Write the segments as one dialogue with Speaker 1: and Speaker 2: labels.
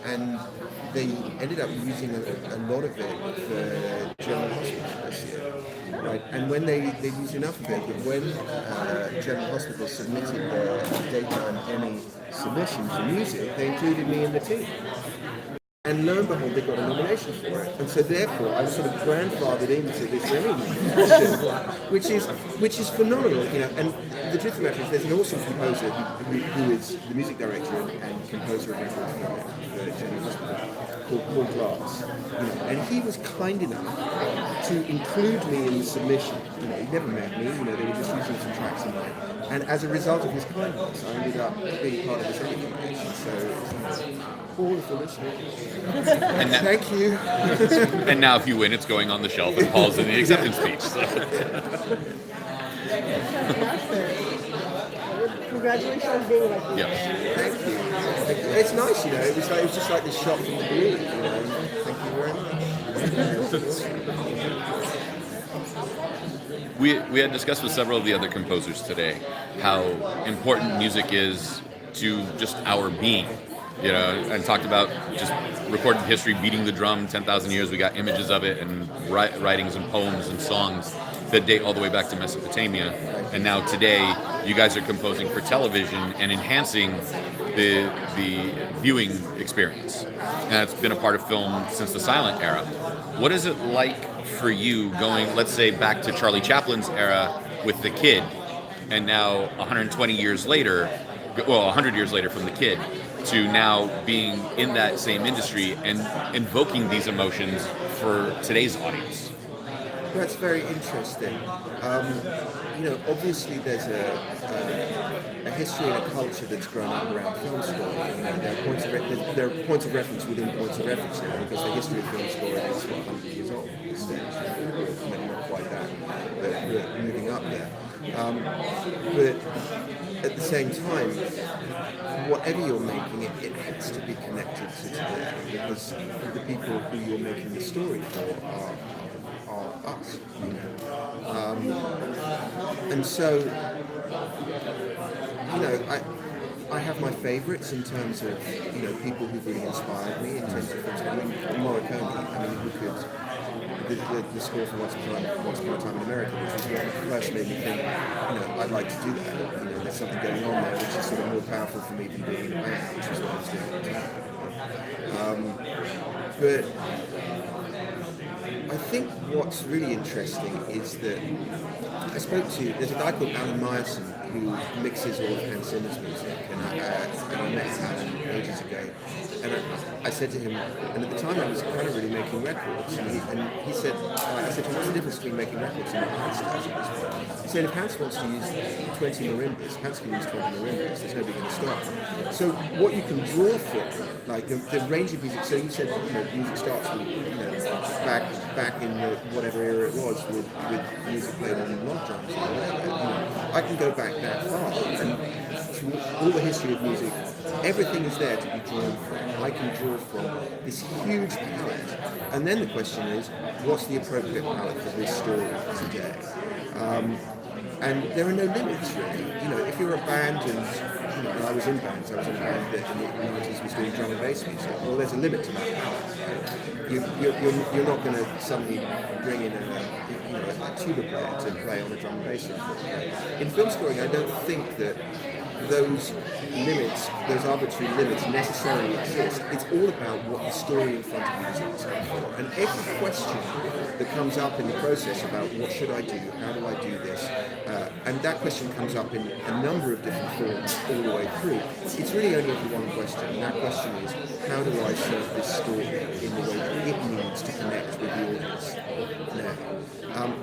Speaker 1: and they ended up using a lot of it for General Hospital this year. Right, and when they used enough of it, that when General Hospital submitted their daytime Emmy submission for music, they included me in the team. And lo and behold, they got a nomination for it. And so therefore, I was sort of grandfathered into this Emmy nomination, which is phenomenal, you know. And the truth of the matter is, there's an awesome composer who is the music director and composer of records for General Hospital, called Paul Glass. You know, and he was kind enough to include me in the submission. You know, he never met me. You know, they were just using some tracks of mine. And as a result of his kindness, I ended up being part of this Emmy nomination. So all of the listeners. Thank you.
Speaker 2: And now if you win, it's going on the shelf and Paul's in the acceptance speech. So.
Speaker 3: Congratulations on being elected.
Speaker 2: Yeah.
Speaker 1: Thank you. It's nice, you know. It was just like this shot from the blue, you know. Thank you very much.
Speaker 2: We had discussed with several of the other composers today how important music is to just our being. You know, and talked about just recorded history, beating the drum, 10,000 years. We got images of it and writings and poems and songs that date all the way back to Mesopotamia. And now today, you guys are composing for television and enhancing the viewing experience. And that's been a part of film since the silent era. What is it like for you going, let's say, back to Charlie Chaplin's era with The Kid, and now 120 years later, well, 100 years later from The Kid, to now being in that same industry and invoking these emotions for today's audience?
Speaker 1: That's very interesting. You know, obviously there's a history and a culture that's grown up around film scoring. You know, there are points of reference within points of reference now, because the history of film scoring is 100 years old at this stage. Maybe not quite that, but we're moving up there. But at the same time, whatever you're making, it has to be connected to today, because the people who you're making the story for are us, you know. And so, you know, I have my favourites in terms of, you know, people who've really inspired me in terms of films. I mean, Morricone, I mean, who could. The score for Once Upon a Time in America, which is what first made me think, you know, I'd like to do that. You know, there's something going on there which is sort of more powerful for me than being in a band, which is what I was doing at the time. But I think what's really interesting is that there's a guy called Alan Meyerson who mixes all of Hans Zimmer's music, and I met Alan ages ago. And I said to him, and at the time I was kind of really making records, and he said, I said to him, what's the difference between making records and what Hans does at this point? He said, if Hans wants to use 20 marimbas, Hans can use 20 marimbas, there's nobody going to stop. So what you can draw from, like the range of music, so you said, you know, music starts with, you know, back in the, whatever era it was, with music played on log drums or whatever. You know, I can go back that far, and all the history of music, everything is there to be drawn from. I can draw from this huge palette, and then the question is, what's the appropriate palette for this story today? And there are no limits, really. You know, if you're a band, and you know, I was in bands. I was in a band that in the 90s was doing drum and bass music. Well, there's a limit to that palette. Right? You're not going to suddenly bring in a tuba player to play on a drum and bass record. In film scoring, I don't think that those limits, those arbitrary limits necessarily exist. It's all about what the story in front of you is asking for. And every question that comes up in the process about what should I do, how do I do this, and that question comes up in a number of different forms all the way through. It's really only ever one question, and that question is, how do I serve this story in the way that it needs to connect with the audience now?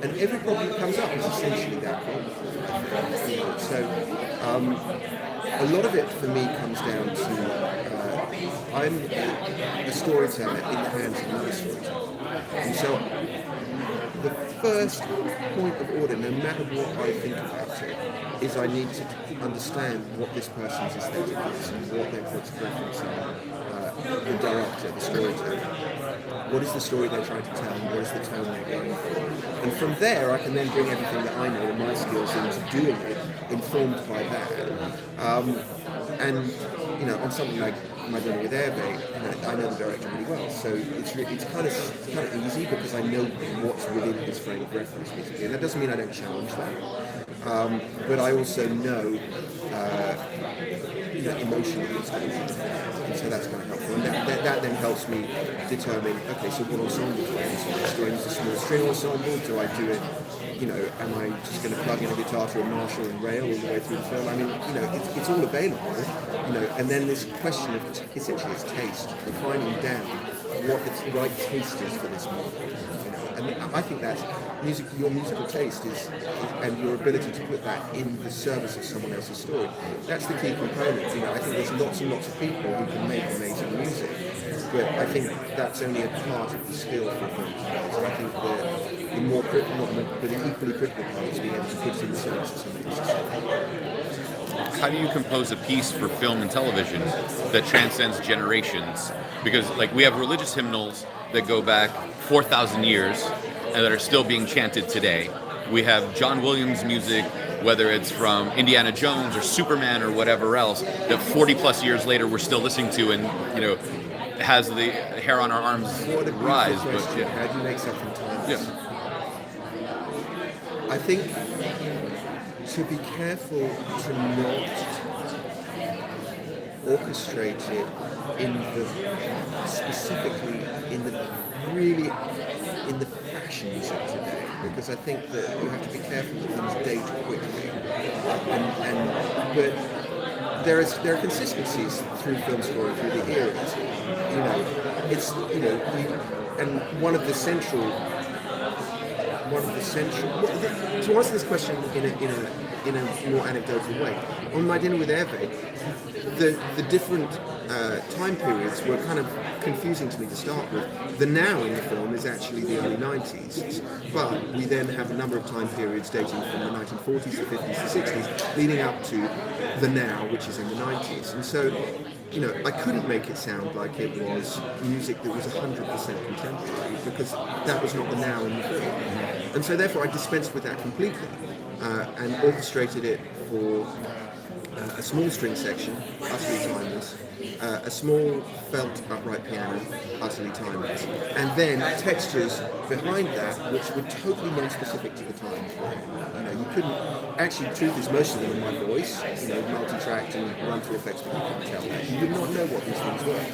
Speaker 1: And every problem that comes up is essentially that problem. You know, so a lot of it for me comes down to I'm a storyteller in the hands of another storyteller. And so the first point of order, no matter what I think about it, is I need to understand what this person's aesthetic is and what their points of reference are. The director, the storyteller. What is the story they're trying to tell, and what is the tone they're going for? And from there, I can then bring everything that I know and my skills into doing it, informed by that. And you know, on something like My Dinner with Airbag, you know, I know the director really well, so it's kind of easy because I know what's within his frame of reference musically, and that doesn't mean I don't challenge that, but I also know emotionally it's going to be there, and so that's kind of helpful, and that then helps me determine, okay, so what ensemble do I use? Do I use a small string ensemble? Do I do it? Am I just going to plug in a guitar to a Marshall and rail all the way through the film? I mean, it's all available, and then this question of essentially it's taste, refining down what the right taste is for this movie. And I think that's your musical taste and your ability to put that in the service of someone else's story. That's the key component. I think there's lots and lots of people who can make amazing music, but I think that's only a part of the skill for filmmakers. And I think the more critical, but the equally critical part is being able to put it in the service of someone else's story.
Speaker 2: How do you compose a piece for film and television that transcends generations? Because we have religious hymnals that go back 4,000 years and that are still being chanted today. We have John Williams music, whether it's from Indiana Jones or Superman or whatever else, that 40 plus years later we're still listening to, and has the hair on our arms rise.
Speaker 1: But how do you make something timeless?
Speaker 2: Yeah.
Speaker 1: I think to be careful to not orchestrate it specifically in the fashions of today, because I think that you have to be careful that things date quickly, but there are consistencies through film scoring through the eras. And one of the central to answer this question in a more anecdotal way, on My Dinner with Hervé, the different time periods were kind of confusing to me to start with. The now in the film is actually the early 90s, but we then have a number of time periods dating from the 1940s, the 50s, the 60s, leading up to the now, which is in the 90s. And so, I couldn't make it sound like it was music that was 100% contemporary, because that was not the now in the film. And so therefore I dispensed with that completely and orchestrated it for a small string section, utterly timeless, a small felt upright piano, utterly timeless, and then textures behind that which were totally non-specific to the time. You couldn't, actually the truth is most of them are my voice, multi-tracked and run-through effects, but you couldn't tell that. You would not know what these things were.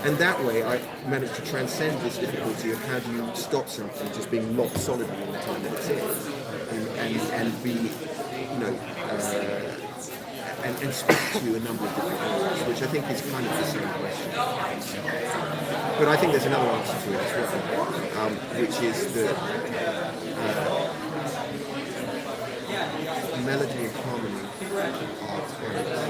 Speaker 1: And that way I managed to transcend this difficulty of how do you stop something just being locked solidly in the time that it's in, and be, and speak to a number of different areas, which I think is kind of the same question. But I think there's another answer to it as well, which is that melody and harmony are timeless.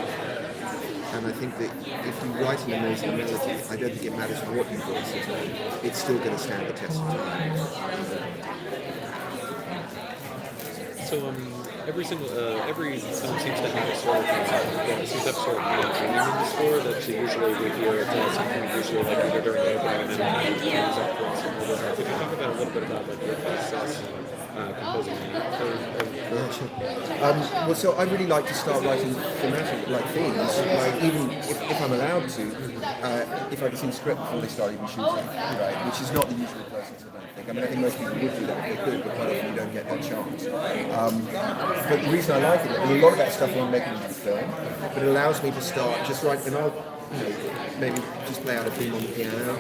Speaker 1: And I think that if you write an amazing melody, I don't think it matters what you voice it on, it's still going to stand the test of time.
Speaker 4: So every film seems to have a sort of seems to have sort of theme in the score that you usually would hear at something usually either during the opening and then comes up for some other. Could you talk about a little bit about your process composing that?
Speaker 1: Yeah, sure. Well, so I really like to start writing thematic, themes, even if I'm allowed to, if I can see the script before they start even shooting, right? Which is not the usual process, I don't think. I think most people would do that if they could, but quite often you don't get that chance. But the reason I like it, a lot of that stuff won't make it into the film, but it allows me to start just right, and I'll maybe just play out a theme on the piano,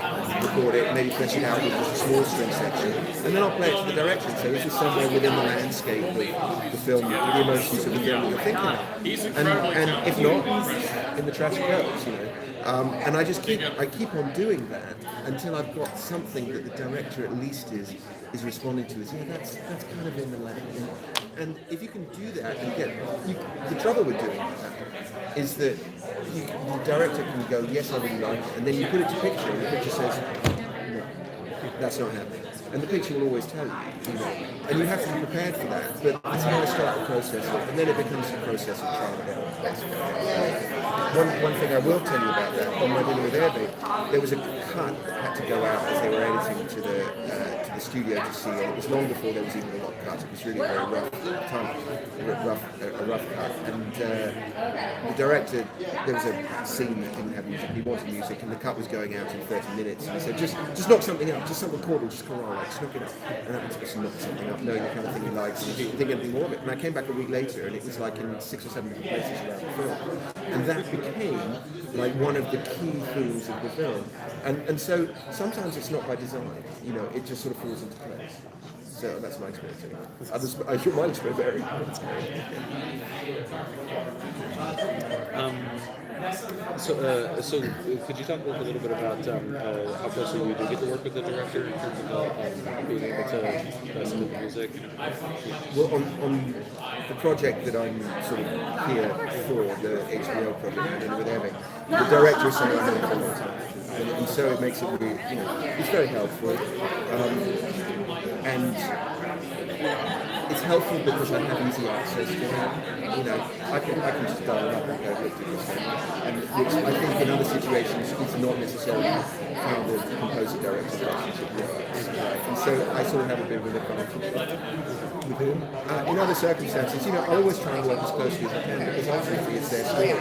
Speaker 1: record it, maybe flesh it out with just a small string section, and then I'll play it to the direction. So this is somewhere within the landscape of the film, with the emotions of the film that you're thinking of. And if not, in the trash it goes, And I keep on doing that until I've got something that the director at least is responding to. That's kind of in the level. And if you can do that, the trouble with doing that is that the director can go, yes, I really like it, and then you put it to picture, and the picture says, no, that's not happening. and the picture will always tell you, and you have to be prepared for that. But that's how I start the process, and then it becomes the process of trial and error. One thing I will tell you about that, on my dinner with Airbnb, there was a cut that had to go out as they were editing to the studio to see, and it was long before there was even a lot cut. It was really very rough time, a rough cut. And the director, there was a scene that didn't have music. He wanted music, and the cut was going out in 30 minutes. And he said, just knock something up, just something chordal, just come on, like, just knock it up. And I just knock something up, knowing the kind of thing he likes, and he didn't think anything more of it. And I came back a week later, and it was like in 6 or 7 different places around the film. And that became like one of the key themes of the film. And so sometimes it's not by design, it just sort of falls into place. So that's my experience anyway. I'm sure mine is very varied.
Speaker 4: So could you talk a little bit about how closely you do get to work with the director in terms of being able to submit the music?
Speaker 1: Well, on the project that I'm sort of here for, the HBO project with Evan, the director is someone I've known for a long time. And so it makes it really, it's very helpful. And it's helpful because I have easy access to him. I can just dial it up and go look at this thing. And which I think in other situations it's not necessarily how the composer-director relationship works. And so I sort of have a bit of an advantage with him. In other circumstances, I always try and work as closely as I can because ultimately it's their story.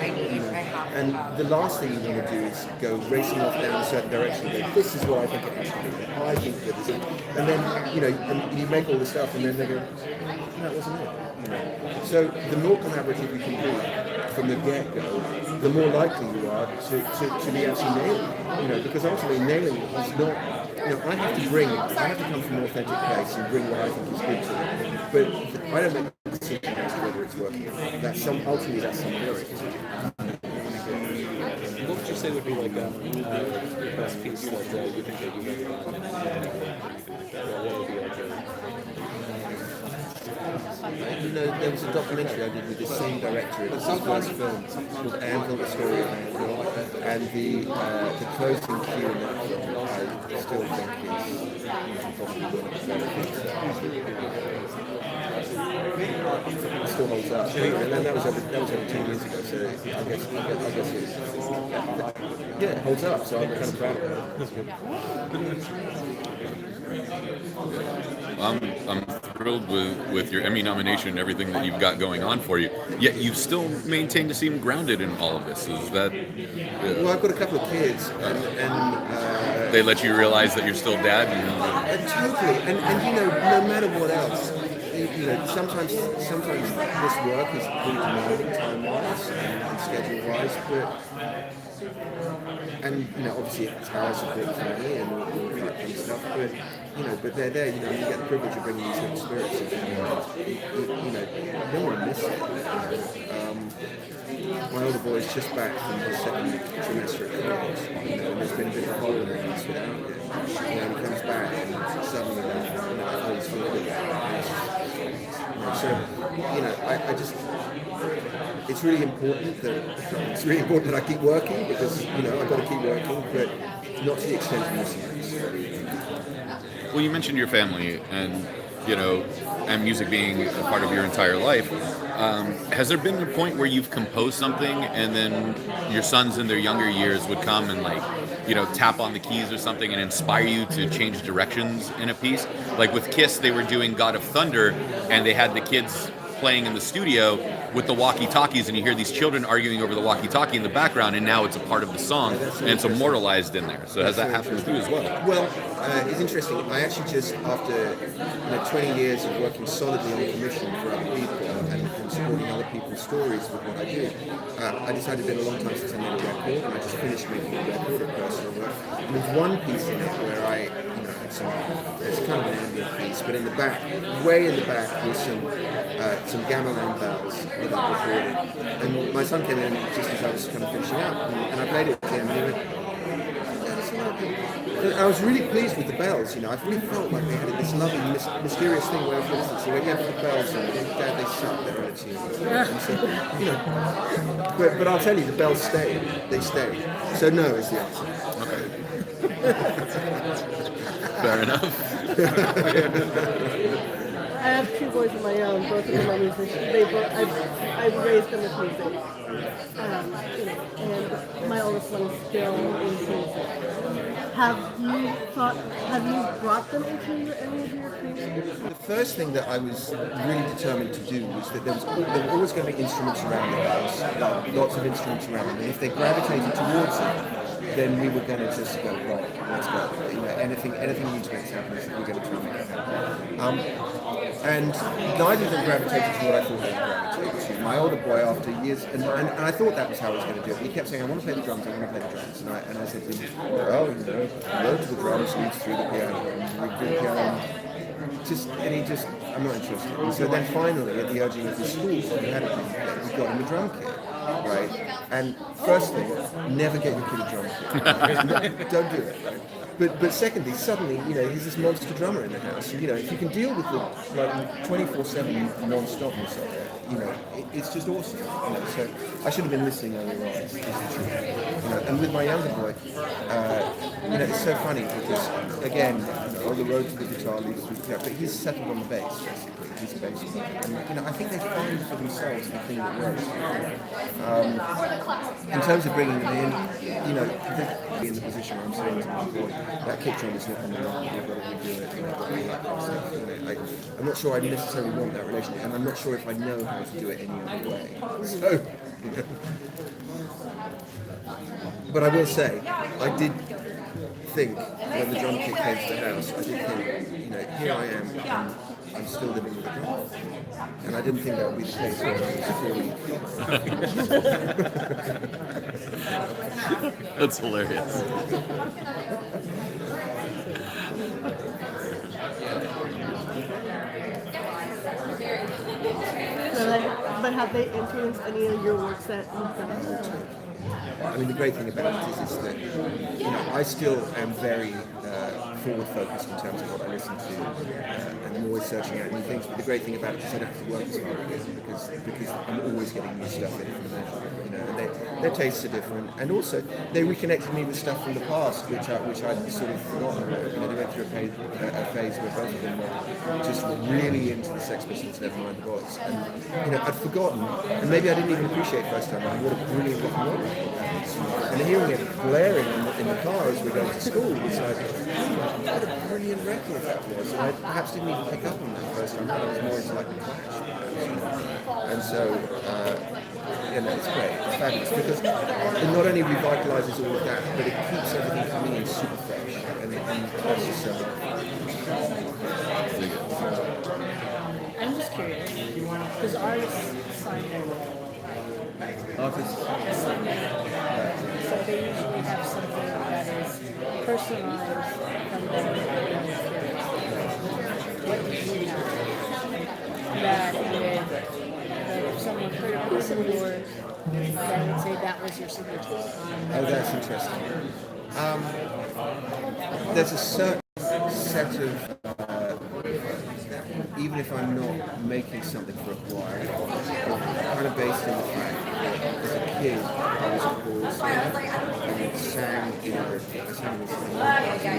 Speaker 1: And the last thing you want to do is go racing off down a certain direction and go, this is what I think it has to be. I think that is it. And then, and you make all this stuff and then they go, that wasn't it. So the more collaborative you can be from the get-go, the more likely you are to be actually nailing. Because ultimately nailing is not. I have to come from an authentic place and bring what I think is good to it. But I don't make the decision as to whether it's working. Ultimately that's some lyric.
Speaker 4: What would you say would be like your best piece that you think that you've ever done? What would be like
Speaker 1: there was a documentary I did with the same director. It was his first film called Anvil, the story of Anvil, and the closing cue in that film I still think is probably one of the better things. It still holds up, and that was over 10 years ago. So I guess it holds up. So I'm kind of proud of it.
Speaker 2: I'm thrilled with your Emmy nomination and everything that you've got going on for you. Yet you still maintain to seem grounded in all of this. Is that?
Speaker 1: Well, I've got a couple of kids, and
Speaker 2: they let you realize that you're still dad.
Speaker 1: Totally, and no matter what else, sometimes this work is pretty demanding time-wise and schedule-wise, and obviously it's how I support the family and all that kind of stuff, but they're there, you get the privilege of bringing these experiences, no one miss it. My older boy's just back from his second trimester at college, and there's been a bit of a hole in the house without him. And he comes back and suddenly, he's feeling good. So, I just, it's really important that I keep working because, I've got to keep working, but not to the extent of missing out.
Speaker 2: Well, you mentioned your family and, and music being a part of your entire life. Has there been a point where you've composed something and then your sons in their younger years would come and tap on the keys or something and inspire you to change directions in a piece? Like with Kiss, they were doing God of Thunder and they had the kids playing in the studio with the walkie-talkies, and you hear these children arguing over the walkie-talkie in the background, and now it's a part of the song, and it's immortalized in there. So has that happened with you as well?
Speaker 1: Well, it's interesting. I actually just, after 20 years of working solidly on commission for other people and supporting other people's stories with what I do, I decided it's been a long time since I made a record, and I just finished making a record of personal work. And there's one piece in it where I had it's kind of an ambient piece, but in the back, way in the back, was some gamelan bells that I recorded. And my son came in just as I was kind of finishing up, and I played it to him, and he went, "Yeah, that's lovely." And I was really pleased with the bells, I really felt like they had this lovely, mysterious thing where, for instance, they went, "Yeah, the bells, Dad, they suck, they're on a tune." And so, but I'll tell you, the bells stayed. They stayed. So no is the answer.
Speaker 2: Okay. Fair enough.
Speaker 3: I have two boys of my own. Both of them are musicians. I've raised them with music. And my oldest one is still into music. Have you brought them into any of your creations?
Speaker 1: The first thing that I was really determined to do was that there were always going to be instruments around the house, lots of instruments around, and if they gravitated towards it, then we were going to just go, right, let's go. Anything music makes happen, we're going to try and make it happen. And neither of them gravitated to what I thought they would gravitate to. My older boy, after years, and I thought that was how I was going to do it. He kept saying, I want to play the drums, I want to play the drums. And I said to him, well, the road to the drums leads through the piano. And we do the piano. And he just, I'm not interested. And so then finally, at the urging of the school, we got him a drum kit. Right? And first thing, never get your kid a drum kit. Don't do it, right? But secondly, suddenly, he's this monster drummer in the house. If you can deal with the 24/7 non-stopness of it, it's just awesome. So I should have been listening earlier on. Is the truth. And with my younger boy, it's so funny because again, on the road to the guitar leads through the piano, but he's settled on the bass basically. He's a bass player, and I think they find for themselves the thing that works. In terms of bringing them in, in the position where I'm saying to my boy, that kick drum is not on the line, you've got to redo it, all that kind of stuff. I'm not sure I necessarily want that relationship, and I'm not sure if I know how to do it any other way. So, but I will say, I did think when the drum kit came to the house, I did think, here I am, and I'm still living with a drum. And I didn't think that would be the case when I was 40.
Speaker 2: That's hilarious.
Speaker 3: But have they influenced any of your works that you've done?
Speaker 1: I mean, the great thing about it is that, I still am very forward-focused in terms of what I listen to, and I'm always searching out new things. But the great thing about it is I don't have to work as hard again because I'm always getting new stuff in from them. And their tastes are different, and also they reconnected me with stuff from the past, which I'd sort of forgotten about. They went through a phase where both of them were just really into the Sex Pistols, Nevermind the Boys, and I'd forgotten, and maybe I didn't even appreciate first time what a brilliant rock and roll record that is. And hearing it blaring in the car as we're going to school, it's like, what a brilliant record that was. And I perhaps didn't even pick up on that first time. I was more into like the Clash, and so. It's great, it's fabulous, because it not only revitalises all of that, but it keeps everything for me super fresh, and that's just so
Speaker 5: I'm just curious, because artists sign their work.
Speaker 1: artists.
Speaker 5: So they usually have something that is personalized from their experience. What do you have that if someone heard a piece of yours, that would say that was your signature?
Speaker 1: Oh, that's interesting. There's a certain set of, even if I'm not making something for a choir, kind of based in the fact that as a kid I was a chorus singer and sang in a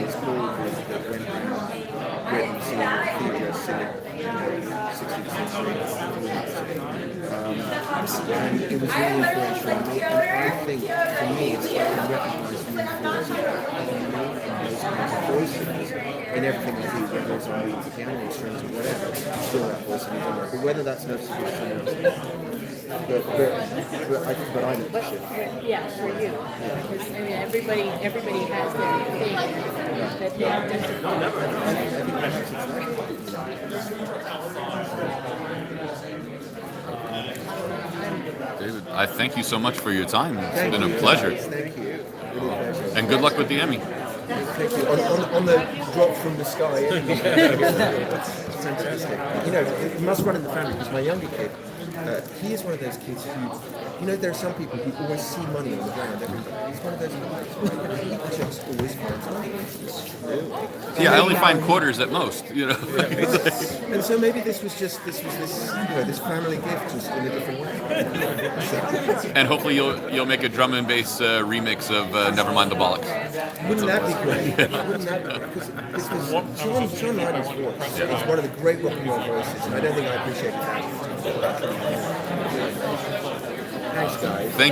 Speaker 1: school that went around Britain singing theatre, singing 60th century. And it was really influential on me, and I think for me it's like I recognise the influence of harmony and those kinds of voices in everything I do, whether it's on the piano or strings or whatever, still that voice in the drummer. But whether that's noticeable to someone else, but I know for sure.
Speaker 5: Yeah, for you. Because I mean, everybody has their thing that they identify with.
Speaker 1: I think perhaps it's that.
Speaker 2: David, I thank you so much for your time. It's
Speaker 1: Thank
Speaker 2: been
Speaker 1: you.
Speaker 2: a pleasure.
Speaker 1: Thank you. Really a pleasure.
Speaker 2: And good luck with the Emmy.
Speaker 1: Thank you. On the drop from the sky. It's fantastic. It must run in the family because my younger kid, he is one of those kids who You know, there are some people who always see money on the ground everywhere. It's one of those moments where he just always finds money. It's true.
Speaker 2: Yeah, I only find quarters at most. You know.
Speaker 1: And so maybe this was this family gift just in a different way.
Speaker 2: And hopefully you'll make a drum and bass remix of Nevermind the Bollocks.
Speaker 1: Wouldn't that be great? Wouldn't that be? Because John Lydon's voice is one of the great rock and roll voices, and I don't think I appreciate it that much. Thanks, guys.
Speaker 2: Thank